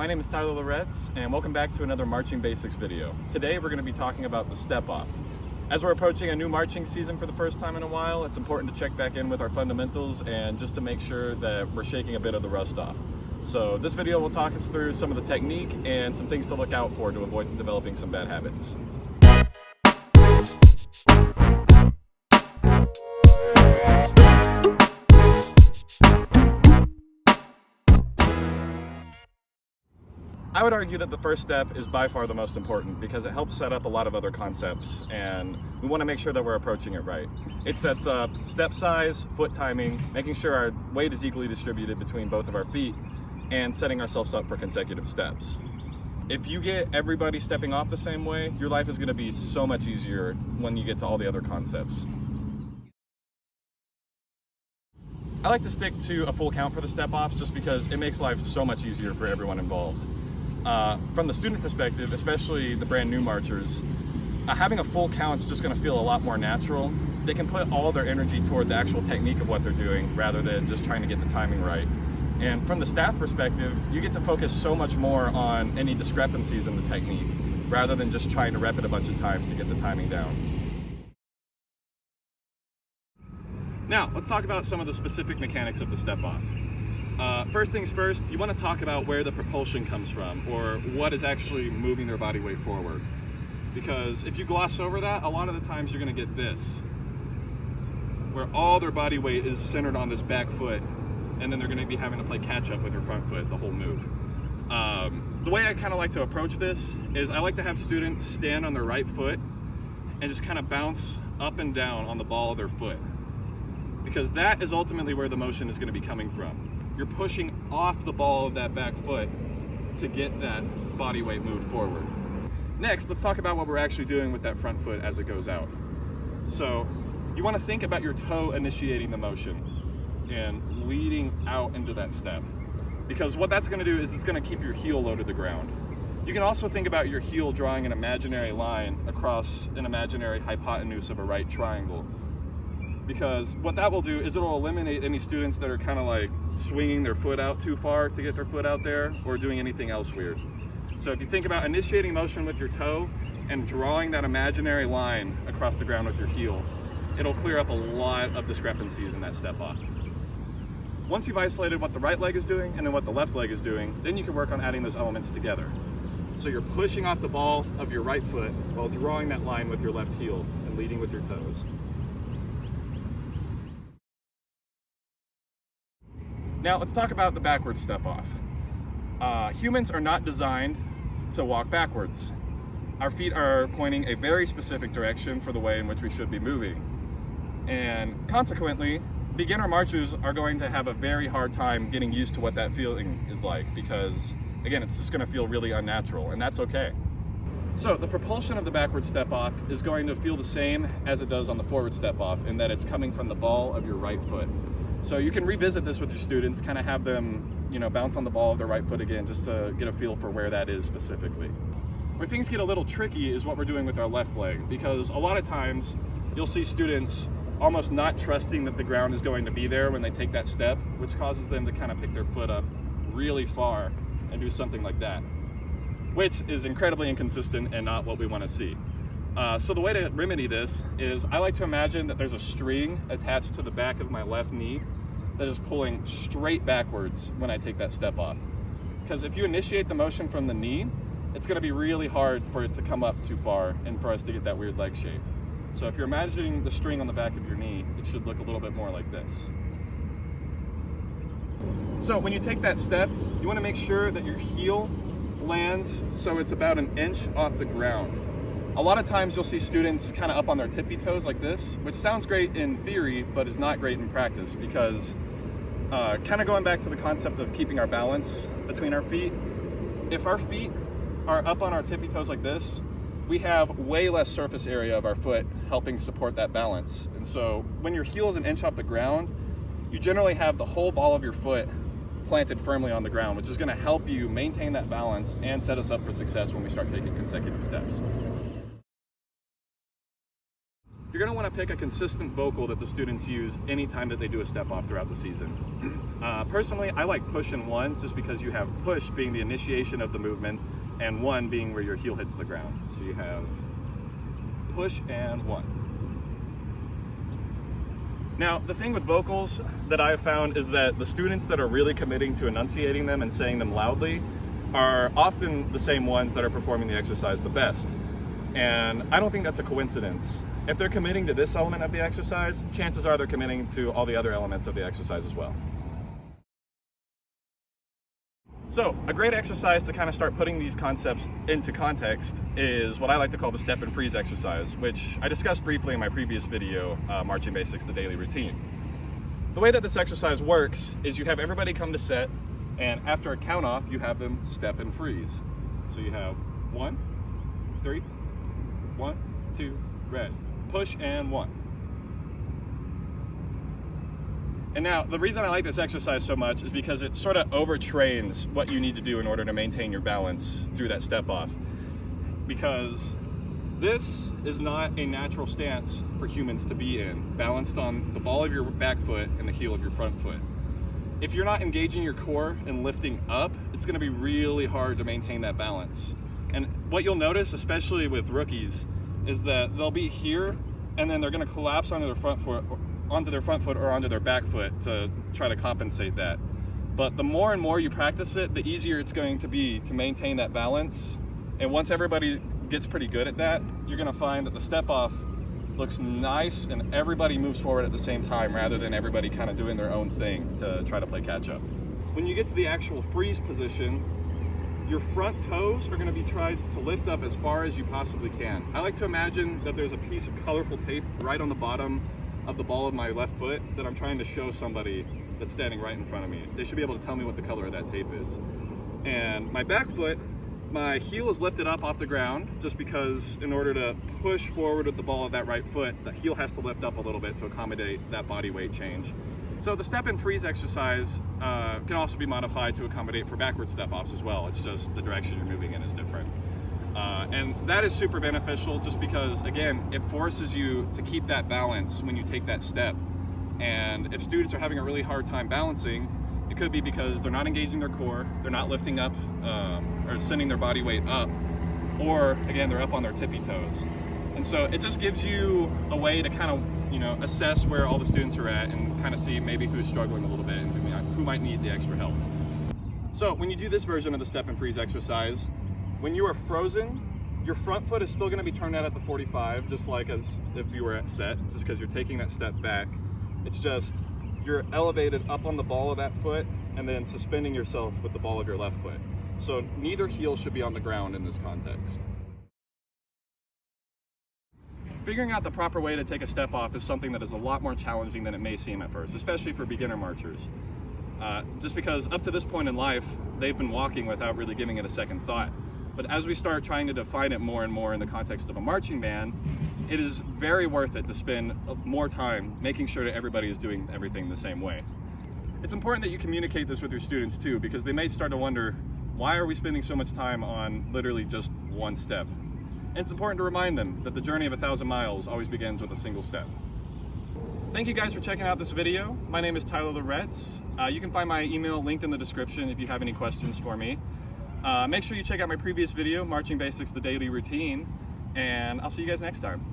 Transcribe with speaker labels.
Speaker 1: My name is Tyler Loretz, and welcome back to another Marching Basics video. Today we're going to be talking about the step-off. As we're approaching a new marching season for the first time in a while, it's important to check back in with our fundamentals and just to make sure that we're shaking a bit of the rust off. So this video will talk us through some of the technique and some things to look out for to avoid developing some bad habits. I would argue that the first step is by far the most important because it helps set up a lot of other concepts, and we want to make sure that we're approaching it right. It sets up step size, foot timing, making sure our weight is equally distributed between both of our feet, and setting ourselves up for consecutive steps. If you get everybody stepping off the same way, your life is going to be so much easier when you get to all the other concepts. I like to stick to a full count for the step-offs just because it makes life so much easier for everyone involved. From the student perspective, especially the brand new marchers, having a full count is just going to feel a lot more natural. They can put all their energy toward the actual technique of what they're doing rather than just trying to get the timing right. And from the staff perspective, you get to focus so much more on any discrepancies in the technique rather than just trying to rep it a bunch of times to get the timing down. Now, let's talk about some of the specific mechanics of the step-off. First things first, you want to talk about where the propulsion comes from, or what is actually moving their body weight forward. Because if you gloss over that, a lot of the times you're going to get this, where all their body weight is centered on this back foot, and then they're going to be having to play catch up with their front foot the whole move. The way I kind of like to approach this is I like to have students stand on their right foot and just kind of bounce up and down on the ball of their foot, because that is ultimately where the motion is going to be coming from. You're pushing off the ball of that back foot to get that body weight moved forward. Next, let's talk about what we're actually doing with that front foot as it goes out. So you want to think about your toe initiating the motion and leading out into that step, because what that's going to do is it's going to keep your heel low to the ground. You can also think about your heel drawing an imaginary line across an imaginary hypotenuse of a right triangle, because what that will do is it'll eliminate any students that are kind of like swinging their foot out too far to get their foot out there or doing anything else weird. So if you think about initiating motion with your toe and drawing that imaginary line across the ground with your heel, it'll clear up a lot of discrepancies in that step off. Once you've isolated what the right leg is doing and then what the left leg is doing, then you can work on adding those elements together. So you're pushing off the ball of your right foot while drawing that line with your left heel and leading with your toes. Now let's talk about the backwards step off. Humans are not designed to walk backwards. Our feet are pointing a very specific direction for the way in which we should be moving. And consequently, beginner marchers are going to have a very hard time getting used to what that feeling is like, because again, it's just going to feel really unnatural, and that's okay. So the propulsion of the backward step off is going to feel the same as it does on the forward step off, in that it's coming from the ball of your right foot. So you can revisit this with your students, kind of have them, bounce on the ball of their right foot again, just to get a feel for where that is specifically. Where things get a little tricky is what we're doing with our left leg, because a lot of times you'll see students almost not trusting that the ground is going to be there when they take that step, which causes them to kind of pick their foot up really far and do something like that, which is incredibly inconsistent and not what we want to see. So the way to remedy this is I like to imagine that there's a string attached to the back of my left knee that is pulling straight backwards when I take that step off. Because if you initiate the motion from the knee, it's going to be really hard for it to come up too far and for us to get that weird leg shape. So if you're imagining the string on the back of your knee, it should look a little bit more like this. So when you take that step, you want to make sure that your heel lands so it's about an inch off the ground. A lot of times you'll see students kind of up on their tippy toes like this, which sounds great in theory, but is not great in practice, because kind of going back to the concept of keeping our balance between our feet, if our feet are up on our tippy toes like this, we have way less surface area of our foot helping support that balance. And so when your heel is an inch off the ground, you generally have the whole ball of your foot planted firmly on the ground, which is going to help you maintain that balance and set us up for success when we start taking consecutive steps. you're going to want to pick a consistent vocal that the students use anytime that they do a step off throughout the season. Personally, I like push and one just because you have push being the initiation of the movement and one being where your heel hits the ground. So you have push and one. Now, the thing with vocals that I've found is that the students that are really committing to enunciating them and saying them loudly are often the same ones that are performing the exercise the best. And I don't think that's a coincidence. If they're committing to this element of the exercise, chances are they're committing to all the other elements of the exercise as well. So a great exercise to kind of start putting these concepts into context is what I like to call the step and freeze exercise, which I discussed briefly in my previous video, Marching Basics, the Daily Routine. The way that this exercise works is you have everybody come to set, and after a count off, you have them step and freeze. So you have 1, 3, 1, 2, red, push and 1. And now, the reason I like this exercise so much is because it sort of overtrains what you need to do in order to maintain your balance through that step off. Because this is not a natural stance for humans to be in, balanced on the ball of your back foot and the heel of your front foot. If you're not engaging your core and lifting up, it's going to be really hard to maintain that balance. And what you'll notice, especially with rookies, is that they'll be here and then they're going to collapse onto their front foot or onto their back foot to try to compensate that. But the more and more you practice it, the easier it's going to be to maintain that balance. And once everybody gets pretty good at that, you're going to find that the step off looks nice and everybody moves forward at the same time rather than everybody kind of doing their own thing to try to play catch up. When you get to the actual freeze position, your front toes are going to be tried to lift up as far as you possibly can. I like to imagine that there's a piece of colorful tape right on the bottom of the ball of my left foot that I'm trying to show somebody that's standing right in front of me. They should be able to tell me what the color of that tape is. And my back foot, my heel is lifted up off the ground just because in order to push forward with the ball of that right foot, the heel has to lift up a little bit to accommodate that body weight change. So the step and freeze exercise can also be modified to accommodate for backward step offs as well. It's just the direction you're moving in is different. And that is super beneficial just because, again, it forces you to keep that balance when you take that step. And if students are having a really hard time balancing, it could be because they're not engaging their core, they're not lifting up or sending their body weight up, or again, they're up on their tippy toes. And so it just gives you a way to kind of, assess where all the students are at and kind of see maybe who's struggling a little bit and who might need the extra help. So when you do this version of the step and freeze exercise, when you are frozen, your front foot is still going to be turned out at the 45, just like as if you were at set, just because you're taking that step back. It's just you're elevated up on the ball of that foot and then suspending yourself with the ball of your left foot. So neither heel should be on the ground in this context. Figuring out the proper way to take a step off is something that is a lot more challenging than it may seem at first, especially for beginner marchers. Just because up to this point in life, they've been walking without really giving it a second thought. But as we start trying to define it more and more in the context of a marching band, it is very worth it to spend more time making sure that everybody is doing everything the same way. It's important that you communicate this with your students too, because they may start to wonder, why are we spending so much time on literally just one step? And it's important to remind them that the journey of 1,000 miles always begins with a single step. Thank you guys for checking out this video. My name is Tyler Loretz. You can find my email linked in the description if you have any questions for me. Make sure you check out my previous video, Marching Basics, the Daily Routine, and I'll see you guys next time.